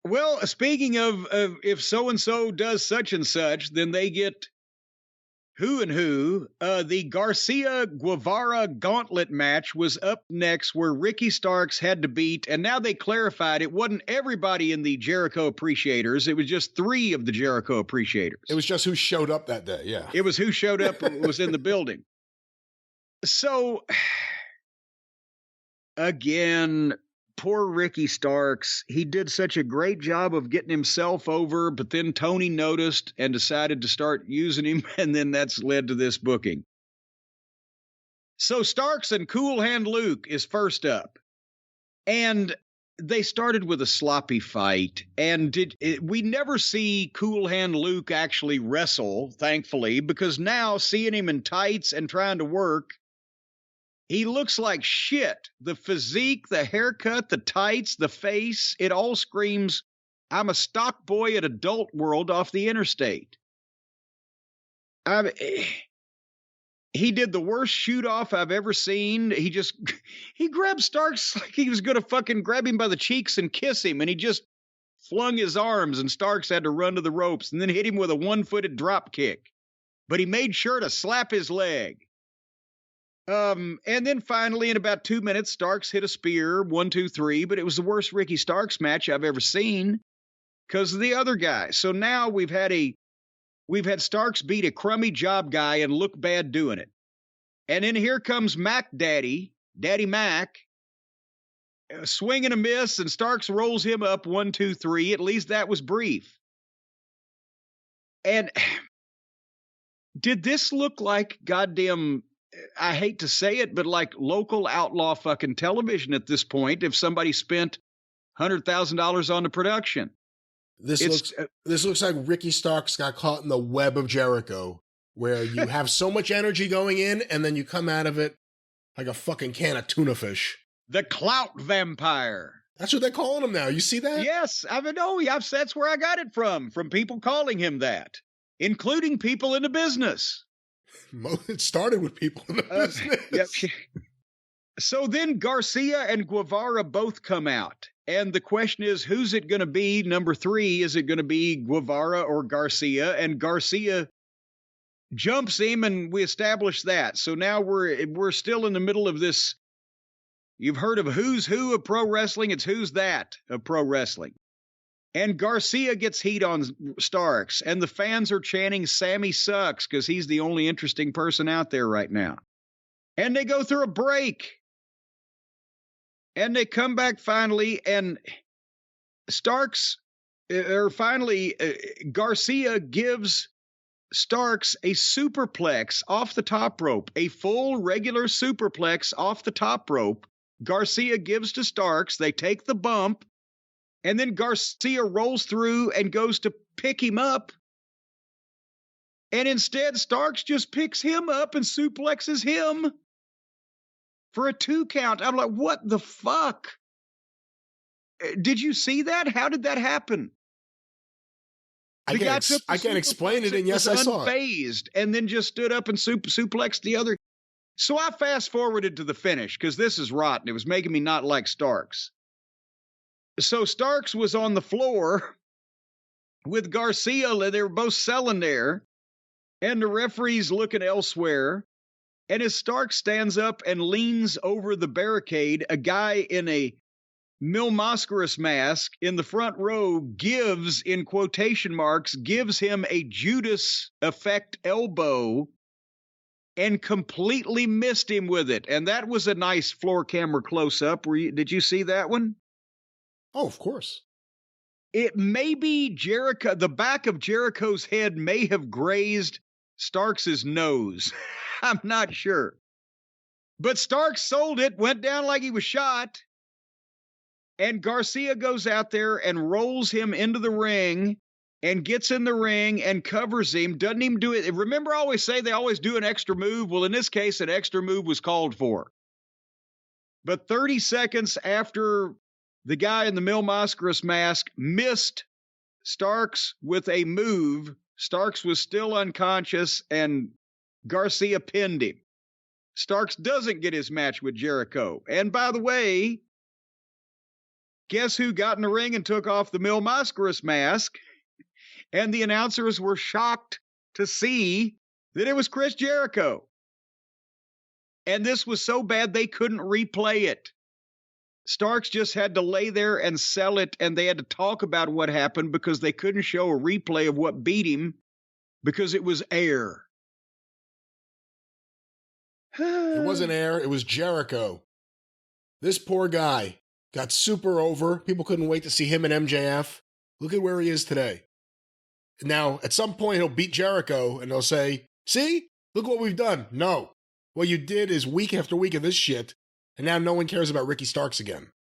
Well, speaking of if so-and-so does such and such, then they get who and who. The Garcia-Guevara Gauntlet match was up next where Ricky Starks had to beat, and now they clarified it wasn't everybody in the Jericho Appreciators. It was just 3 of the Jericho Appreciators. It was just who showed up that day, yeah. It was who showed up was in the building. So, again, poor Ricky Starks. He did such a great job of getting himself over, but then Tony noticed and decided to start using him, and then that's led to this booking. So Starks and Cool Hand Luke is first up. And they started with a sloppy fight, and we never see Cool Hand Luke actually wrestle, thankfully, because now seeing him in tights and trying to work, he looks like shit. The physique, the haircut, the tights, the face, it all screams, I'm a stock boy at Adult World off the interstate. He did the worst shoot-off I've ever seen. He grabbed Starks like he was going to fucking grab him by the cheeks and kiss him, and he just flung his arms, and Starks had to run to the ropes and then hit him with a one-footed drop kick. But he made sure to slap his leg. And then finally, in about 2 minutes, Starks hit a spear, 1, 2, 3, but it was the worst Ricky Starks match I've ever seen because of the other guy. So now we've had Starks beat a crummy job guy and look bad doing it. And then here comes Mac Daddy Mac, swing and a miss, and Starks rolls him up 1, 2, 3. At least that was brief. And did this look like goddamn, I hate to say it, but like local outlaw fucking television at this point if somebody spent $100,000 on the production? This looks like Ricky Starks got caught in the web of Jericho, where you have so much energy going in, and then you come out of it like a fucking can of tuna fish. The clout vampire. That's what they're calling him now. You see that? Yes, that's where I got it from people calling him that, including people in the business. It started with people in the business. Yep. So then Garcia and Guevara both come out. And the question is, who's it going to be? Number 3, is it going to be Guevara or Garcia? And Garcia jumps him, and we establish that. So now we're still in the middle of this. You've heard of who's who of pro wrestling. It's who's that of pro wrestling. And Garcia gets heat on Starks, and the fans are chanting Sammy sucks because he's the only interesting person out there right now. And they go through a break. And they come back finally, and Garcia gives Starks a superplex off the top rope, a full regular superplex off the top rope. Garcia gives to Starks. They take the bump, and then Garcia rolls through and goes to pick him up. And instead, Starks just picks him up and suplexes him for a 2 count. I'm like, what the fuck? Did you see that? How did that happen? I can't explain it, and yes, I saw it. Unfazed, and then just stood up and suplexed the other. So I fast forwarded to the finish because this is rotten. It was making me not like Starks. So Starks was on the floor with Garcia. They were both selling there, and the referee's looking elsewhere. And as Stark stands up and leans over the barricade, a guy in a Mil Mascaras mask in the front row gives, in quotation marks, gives him a Judas effect elbow and completely missed him with it. And that was a nice floor camera close-up. Did you see that one? Oh, of course. It may be Jericho. The back of Jericho's head may have grazed Starks' nose. I'm not sure. But Starks sold it, went down like he was shot. And Garcia goes out there and rolls him into the ring and gets in the ring and covers him. Doesn't even do it. Remember, I always say they always do an extra move. Well, in this case, an extra move was called for. But 30 seconds after the guy in the Mil Mascaras mask missed Starks with a move, Starks was still unconscious and Garcia pinned him. Starks doesn't get his match with Jericho. And by the way, guess who got in the ring and took off the Mil Mascaras mask? And the announcers were shocked to see that it was Chris Jericho. And this was so bad they couldn't replay it. Starks just had to lay there and sell it, and they had to talk about what happened because they couldn't show a replay of what beat him because it was air. It wasn't air, it was Jericho. This poor guy got super over. People couldn't wait to see him and MJF. Look at where he is today. Now, at some point, he'll beat Jericho, and they'll say, see? Look what we've done. No. What you did is week after week of this shit, and now no one cares about Ricky Starks again.